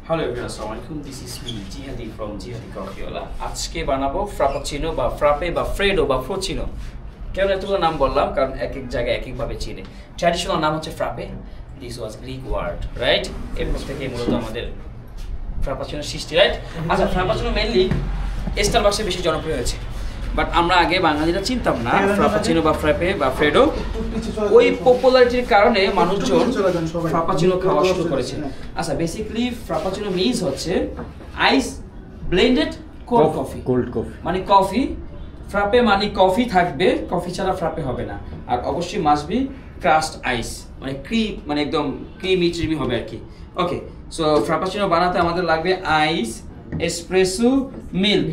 Hello everyone, assalamualaikum. This is me, Jihadi from Jihadi Coffee Wala. আজকে বানাবো ফ্রাপাচিনো বা ফ্রাপে বা ফ্রেডো বা ফ্রোচিনো। কেন এতগুলো নাম বললাম? কারণ এক এক জায়গায় এক এক ভাবে চিনে। ট্র্যাডিশনাল নাম হচ্ছে ফ্রাপে। This was Greek word, right? এরপর থেকে মূলত আমাদের ফ্রাপাচিনো সৃষ্টি, রাইট? আচ্ছা, ফ্রাপাচিনো মেইনলি স্টারবাকসে বেশি জনপ্রিয় হয়েছে। বাট আমরা আগে বাঙালিরা চিনতাম না ফ্রাপাচিনো বা ফ্রাপে বা ফ্রেডো। ওই পপুলারিটির কারণে মানুষজন ফ্রাপাচিনো খাওয়া শুরু করেছে। আচ্ছা, বেসিক্যালি ফ্রাপাচিনো মিন্স হচ্ছে আইস ব্লেন্ডেড কোল্ড কফি। মানে কফি, ফ্রাপে মানে কফি থাকবে, কফি ছাড়া ফ্রাপে হবে না। আর অবশ্যই মাস্ট বি ক্রাস্ট আইস, মানে ক্রিম, মানে একদম ক্রিমি হবে আর কি। ওকে, সো ফ্রাপাচিনো বানাতে আমাদের লাগবে আইস, এসপ্রেসো, মিল্ক।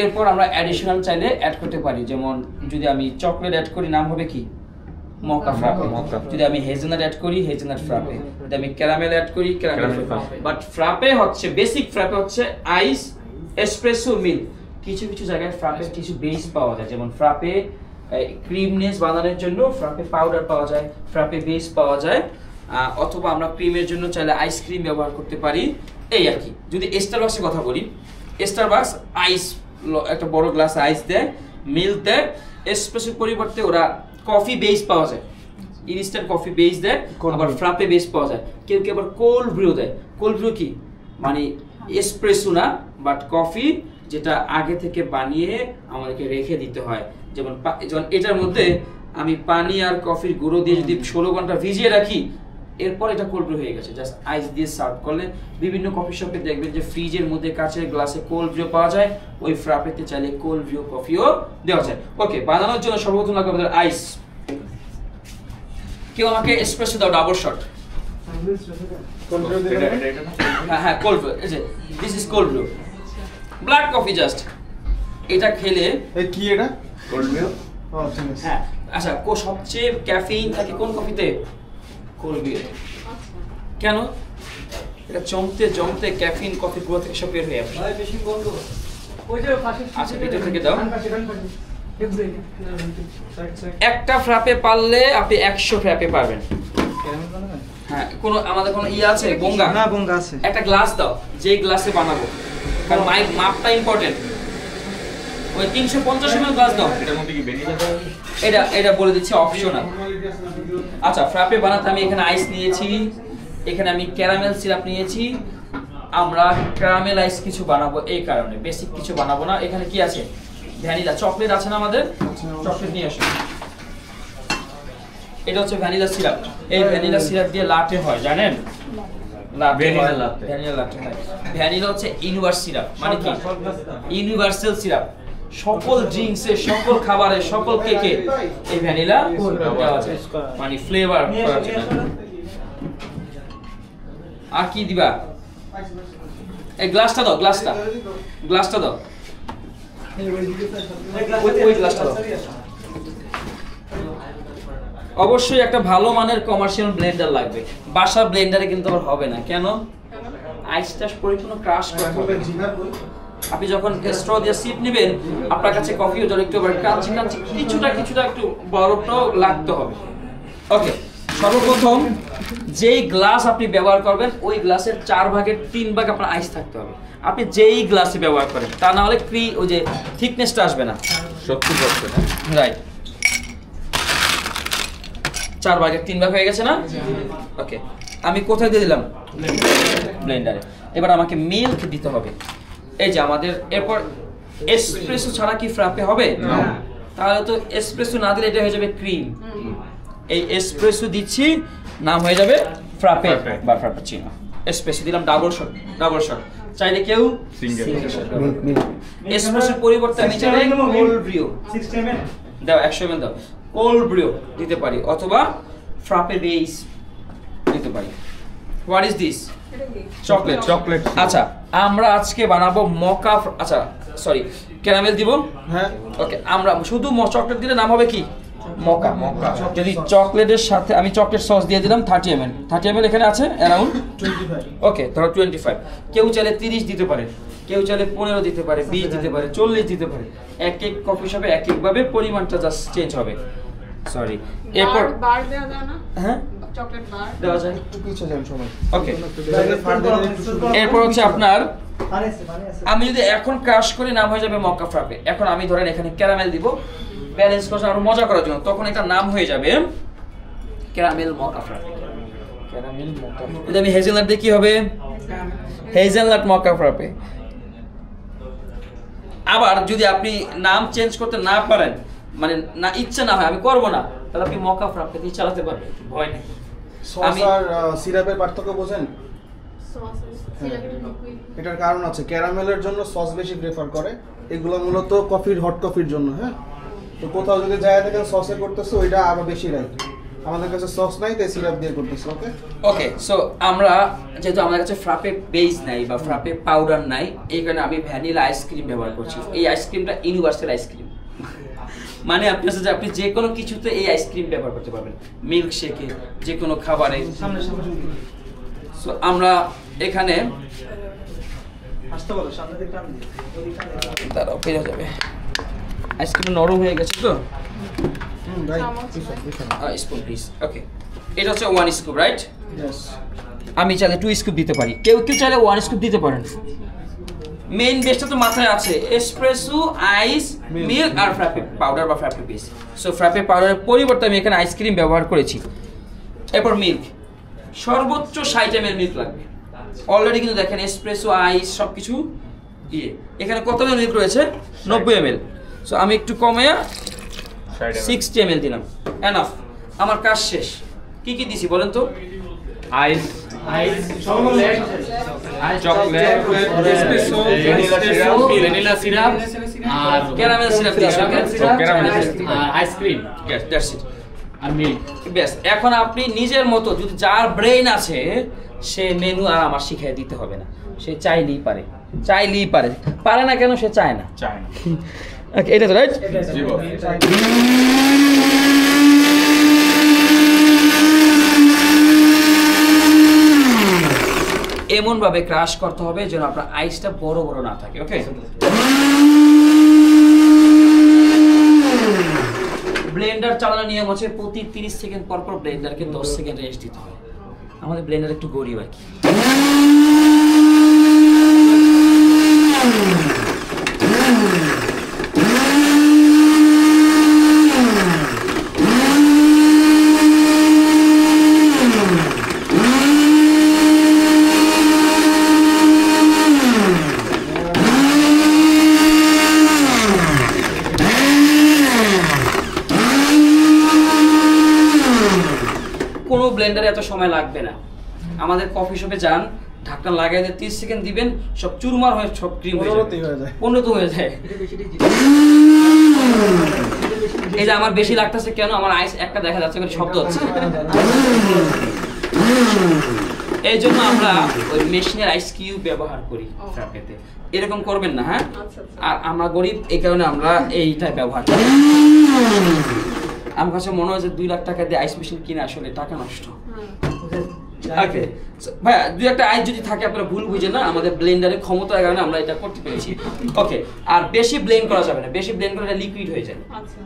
এরপর আমরা অ্যাডিশনাল চাইলে অ্যাড করতে পারি, যেমন যদি আমি চকলেট অ্যাড করি নাম হবে কি মকা ফ্রাপে, যদি আমি হেজেলনাট অ্যাড করি হেজেলনাট ফ্রাপে, যদি আমি ক্যারামেল অ্যাড করি ক্যারামেল ফ্রাপে। বাট ফ্রাপে হচ্ছে বেসিক, ফ্রাপে হচ্ছে আইস, এসপ্রেসো, মিল্ক। কিছু কিছু জায়গায় ফ্রাপে কিছু বেস পাওয়া যায়, যেমন ফ্রাপে ক্রিমনেস বানানোর জন্য ফ্রাপে পাউডার পাওয়া যায়, ফ্রাপে বেস পাওয়া যায়, অথবা আমরা ক্রিমের জন্য চাইলে আইসক্রিম ব্যবহার করতে পারি, এই আর কি। যদি স্টারবাক্সের কথা বলি, স্টারবাক্স আইস, একটা বড় গ্লাস আইস দেয়, মিল্ক দেয়। এসপ্রেসোর পরিবর্তে ওরা কফি বেস পাওয়া যায়, ইনস্ট্যান্ট কফি বেস দেয়, আবার ফ্রাপে বেস পাওয়া যায়। কেউ কেউ আবার কোল্ড ব্রিউ দেয়। কোল্ড ব্রিউ কি মানে এসপ্রেসো না, বাট কফি যেটা আগে থেকে বানিয়ে আমাদেরকে রেখে দিতে হয়। যেমন এটার মধ্যে আমি পানি আর কফির গুঁড়ো দিয়ে যদি 16 ঘন্টা ভিজিয়ে রাখি, এরপর এটা কোল্ড ব্রিউ হয়ে গেছে। জাস্ট আইস দিয়ে সার্ভ করলে। বিভিন্ন কফি শপে দেখবেন যে ফ্রিজের মধ্যে কাচের গ্লাসে কোল্ড ব্রিউ পাওয়া যায়, ওই ফ্রাপেতে চাইলে কোল্ড ব্রিউ কফিও দেওয়া যায়। ওকে, বানানোর জন্য সর্বপ্রথম লাগবে আমাদের আইস। কেউ আমাকে এসপ্রেসো দাও, ডাবল শট। হ্যাঁ, কোল্ড ব্রিউ। এই যে this is cold brew, black coffee just. এটা খেলে কি এটা কোল্ড ব্রিউ? হ্যাঁ, আচ্ছা, সবচেয়ে ক্যাফেইন থাকে কোন কফিতে? Cold brew. কেন? এটা জমতে জমতে ক্যাফেইন কফি পুরো থেকে সব বের হয়ে যাবে। আচ্ছা, ভিতর থেকে দাও। একটা ফ্রাপে পারলে আপনি 100 ফ্রাপে পারবেন। হ্যাঁ, আমাদের কোনো আছে বঙ্গা? না, বঙ্গা আছে। একটা গ্লাস দাও, যে গ্লাসে বানাবো, কারণ মাপটা ইম্পর্টেন্ট। ওই 350 ml গ্লাস দাও। এটার মধ্যে কি ভ্যানিলা দেওয়া হবে? এটা বলে দিচ্ছি অপশনাল। আচ্ছা, ফ্রাপে বানাতে আমি এখানে আইস নিয়েছি, এখানে আমি ক্যারামেল সিরাপ নিয়েছি। আমরা ক্যারামেল আইস কিছু বানাবো, এই কারণে বেসিক কিছু বানাবো না। এখানে কি আছে? ভ্যানিলা, চকলেট আছে না আমাদের? চকলেট নিয়ে আসো। এটা হচ্ছে ভ্যানিলা সিরাপ। এই ভ্যানিলা সিরাপ দিয়ে লাটে হয়, জানেন? ভ্যানিলা লাটে হয়। ভ্যানিলা হচ্ছে ইউনিভার্সাল সিরাপ, মানে কি ইউনিভার্সাল সিরাপ। সকল ড্রিঙ্কসে, সকল খাবারে, সকল কেকে এই ভ্যানিলা দেওয়া যায়, মানে ফ্লেভার করার জন্য। আর কি দিবা? এই গ্লাসটা দাও, গ্লাসটা দাও, ওই গ্লাসটা দাও। অবশ্যই একটা ভালো মানের কমার্শিয়াল ব্লেন্ডার লাগবে। বাসার ব্লেন্ডারে কিন্তু আবার হবে না। কেন? আইসটা পরিপূর্ণ ক্রাশ করতে হবে। আপনি যখন স্ট্র দিয়ে সিপ নেবেন, আপনার কাছে কফিও জল একটু ক্রাঞ্চি কিছুটা একটু বরফটাও লাগতে হবে। ওকে, সর্বপ্রথম যেই গ্লাস আপনি ব্যবহার করবেন, ওই গ্লাসের 4 ভাগের 3 ভাগ আপনার আইস থাকতে হবে। আপনি যেই গ্লাসে ব্যবহার করেন, তা না হলে ওই যে থিকনেসটা আসবে না। 70%, রাইট। 4 ভাগের 3 ভাগ হয়ে গেছে না? ওকে, আমি কোথায় দিয়ে দিলাম? ব্লেন্ডারে। এবার আমাকে মিল্ক দিতে হবে। এই যে আমাদের, এরপর এসপ্রেসো ছাড়া কি ফ্রাপে হবে? তাহলে তো এসপ্রেসো না দিলে এটা হয়ে যাবে ক্রিম। এই এসপ্রেসো দিচ্ছি, নাম হয়ে যাবে ফ্রাপে বা ফ্রাপাচিনো। এসপ্রেসো দিলাম ডাবল শট। চাইলে কেউ সিঙ্গেল শট। এসপ্রেসোর পরিবর্তে আমি চাইলে কোল্ড ব্রিউ 60 ml দাও, 100 ml দাও, কোল্ড ব্রিউ দিতে পারি, অথবা ফ্রাপে বেস দিতে পারি। What is this? চকলেট। আচ্ছা, আমরা আজকে বানাবো মকা। আচ্ছা, সরি, ক্যারামেল দিব। হ্যাঁ, ওকে, আমরা শুধু চকলেট দিলে নাম হবে কি মকা। যদি চকলেটের সাথে আমি চকলেট সস দিয়ে দিলাম 30 ml এখানে আছে অ্যারাউন্ড 25। ওকে, ধরো 25। কেউ চাইলে 30 দিতে পারে, কেউ চাইলে 15 দিতে পারে, 20 দিতে পারে, 40 দিতে পারে। এক এক কফি শপে এক এক ভাবে পরিমাণটা জাস্ট চেঞ্জ হবে। সরি, এরপর বার দেওয়া যায় না? হ্যাঁ, চকলেট বার দেওয়া যায়। একটু পিছিয়ে যান সবাই। ওকে, ফার দিলে একটু শুরু করুন। এরপর হচ্ছে আপনার আমি যদি এখন ক্রাশ করি নাম হয়ে যাবে মক্কা ফ্রাপে। এখন আমি ধরেন এখানে ক্যারামেল দিব ব্যালেন্স করে আরো মজা করার জন্য, তখন এটা নাম হয়ে যাবে ক্যারামেল মক্কা ফ্রাপে। ক্যারামেল মক্কা। যদি আমি হেজেলনাট দিয়ে কি হবে? হেজেলনাট মক্কা ফ্রাপে। আবার যদি আপনি নাম চেঞ্জ করতে না পারেন, মানে না ইচ্ছা না হয় আমি করব না, তাহলে আপনি মক্কা ফ্রাপে দিয়ে চালাতে পারবেন, ভয় নেই। সস আর সিরাপের পার্থক্য বোঝেন? সস সিরাপের লিকুইড এটার কারণ আছে, ক্যারামেলের জন্য সস বেশি প্রেফার করে, এগুলো মূলত কফির হট কফির জন্য। হ্যাঁ, তো কোথাও যদি যায় দেখেন সসে করতেছে ওইটা আরো বেশি রাইট। আমাদের কাছে সস নাই তাই সিরাপ দিয়ে করতেছে। ওকে ওকে, সো আমরা যেহেতু আমাদের কাছে ফ্রাপে বেস নাই বা ফ্রাপে পাউডার নাই, এই কারণে আমি ভ্যানিলা আইসক্রিম ব্যবহার করছি। এই আইসক্রিমটা ইউনিভার্সাল আইসক্রিম, মানে আপনি হচ্ছে আপনি যে কোনো কিছুতে এই আইসক্রিম ব্যবহার করতে পারবেন, মিল্ক শেকে, যে কোনো খাবারে। সো আমরা এখানে দাঁড়াও, পেয়ে যাবে। আইসক্রিম নরম হয়ে গেছে তো, স্পুন প্লিজ। ওকে, এটা হচ্ছে 1 স্কুপ, রাইট? ইয়েস। আমি চাইলে 2 স্কুপ দিতে পারি, কেউ কেউ চাইলে 1 স্কুপ দিতে পারেন। মেইন বেসটা তো মাথায় আছে, এসপ্রেসো, আইস, মিল্ক আর ফ্রাপে পাউডার বা ফ্রাপে বেস। সো ফ্রাপে পাউডারের পরিবর্তে আমি এখানে আইসক্রিম ব্যবহার করেছি। এরপর মিল্ক, সর্বোচ্চ 60 ml মিল্ক লাগবে। অলরেডি কিন্তু দেখেন এসপ্রেসো, আইস সবকিছু দিয়ে। এখানে কত ml মিল্ক রয়েছে? 90 ml। সো আমি একটু কমে 60 ml দিলাম, এনাফ। আমার কাজ শেষ। কি কি দিছি বলেন তো? Ice, chocolate, espresso, vanilla syrup আর ক্যারামেল সিরাপ দিয়েছি। ক্যারামেল আর আইসক্রিম yes, that's it. আর মিল্ক। বেশ, এখন আপনি নিজের মতো, যদি যার ব্রেইন আছে সে মেনু আর আমার শিখিয়ে দিতে হবে না, সে চাইলেই পারে, চাইলেই পারে, পারে না কেন? সে চায় না। চায় না। ওকে, এটা তো রাইট। জি বস। এমন ভাবে ক্রাশ করতে হবে যেন আপনার আইসটা বড় বড় না থাকে। ওকে, ব্লেন্ডার চালানোর নিয়ম হচ্ছে প্রতি 30 সেকেন্ড পর পর ব্লেন্ডারকে 10 সেকেন্ড রেস্ট দিতে হবে। আমাদের ব্লেন্ডার একটু গরিব আর কি। কোনো ব্লেন্ডারে এত সময় লাগবে না। আমাদের কফি শপে যান, ঢাকনা লাগাই দিয়ে 30 সেকেন্ড দিবেন, সব চুরমার হয়ে সব ক্রিম হয়ে যায়, 15 হয়ে যায়। এই যে আমার বেশি লাগতেছে কেন? আমার আইস একটা দেখা যাচ্ছে করে শব্দ হচ্ছে। এই জন্য আমরা ওই মেশিনের আইস কিউব ব্যবহার করি ফ্রাপেতে। এরকম করবেন না, হ্যাঁ? আর আমরা গরিব, এই কারণে আমরা এইটা ব্যবহার করি। আমার কাছে মনে হয় যে 2 লাখ টাকা দিয়ে আইস মেশিন কিনে আসলে টাকা নষ্ট। ওকে ভাইয়া, 2-1টা আইস যদি থাকে আপনারা ভুল বুঝেন না, আমাদের ব্লেন্ডারের ক্ষমতার কারণে আমরা এটা করতে পেরেছি। ওকে, আর বেশি ব্লেন্ড করা যাবে না, বেশি ব্লেন্ড করলে এটা লিকুইড হয়ে যায়। আচ্ছা,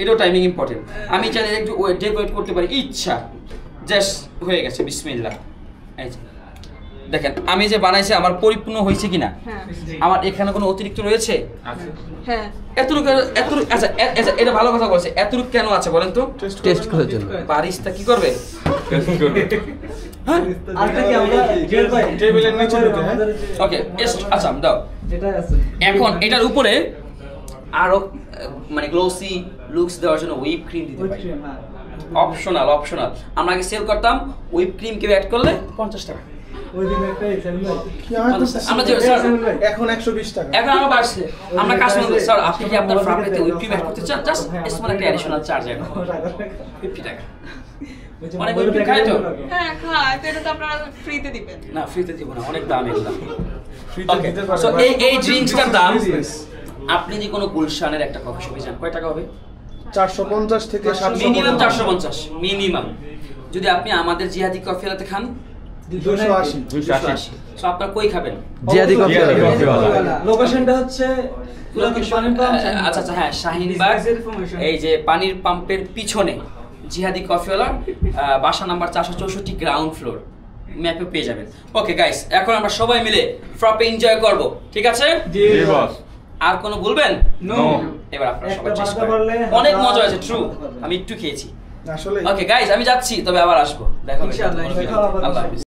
এটাও টাইমিং ইম্পর্টেন্ট। আমি চাইলে একটু ডেকোরেট করতে পারি, ইচ্ছা জাস্ট হয়ে গেছে। বিসমিল্লাহ। এই যে দেখেন আমি যে বানাইছি আমার পরিপূর্ণ হয়েছে কিনা। হ্যাঁ আমার এখানে কোনো অতিরিক্ত রয়েছে? আছে। হ্যাঁ এতটুকু এতটুকু, আচ্ছা এটা ভালো কথা বলছে। এতটুকু কেন আছে বলেন তো? টেস্ট করার জন্য। বারিস্তা কি করবে? হ্যাঁ, টেবিলের নিচে ঢুকে। হ্যাঁ, ওকে, আচ্ছা দাও। এখন এটার উপরে আরো মানে গ্লোসি লুকস দেওয়ার জন্য হুইপ ক্রিম দিতে পারি। অপশনাল। আমরা আগে সেল করতাম হুইপ ক্রিম কেউ অ্যাড করলে 50 টাকা। আমরা যে এখন 120 টাকা। এখন আমরা বাড়ছে, আমরা কাস্টমার স্যার আপনি কি আপনার ফ্রাপেতে হুইপ ক্রিম অ্যাড করতে চান? জাস্ট স্মল একটা অ্যাডিশনাল চার্জ এখন 50 টাকা। অনেক হুইপ ক্রিম খায় তো? হ্যাঁ খায়, তো এটা তো আপনারা ফ্রিতে দিবেন না, ফ্রিতে দিব না, অনেক দাম এগুলো। ফ্রিতে দিতে পারবে। সো এই ড্রিঙ্কসটার দাম, আপনি যে কোনো গুলশানের একটা কফি শপে যান, কয় টাকা হবে? 450 থেকে 700। Minimum 450 minimum. যদি আপনি আমাদের জিহাদি কফি হাতে খান 280। সো আপনারা কই খাবেন? জিহাদি কফি লোকেশনটা হচ্ছে আচ্ছা হ্যাঁ, শাহিনবাগ, এই যে পানির পাম্পের পিছনে জিহাদি কফিওয়ালা, বাসা নাম্বার 464, গ্রাউন্ড ফ্লোর, ম্যাপে পেয়ে যাবেন। ওকে গাইস, এখন আমরা সবাই মিলে ফ্রাপে এনজয় করব, ঠিক আছে? জি বস। আর কোনো বলবেন? নো। এবার আপনারা সবাই একটা চেষ্টা বানাতে পারলে করেন। অনেক আমরা মজা হয়েছে, ট্রু। বানাতে পারবো। আমি একটু খেয়েছি। আসলে ওকে গাইস, আমি যাচ্ছি, তবে আবার আসবো, দেখা হবে। ইনশাআল্লাহ, ইনশাআল্লাহ। আল্লাহ হাফেজ।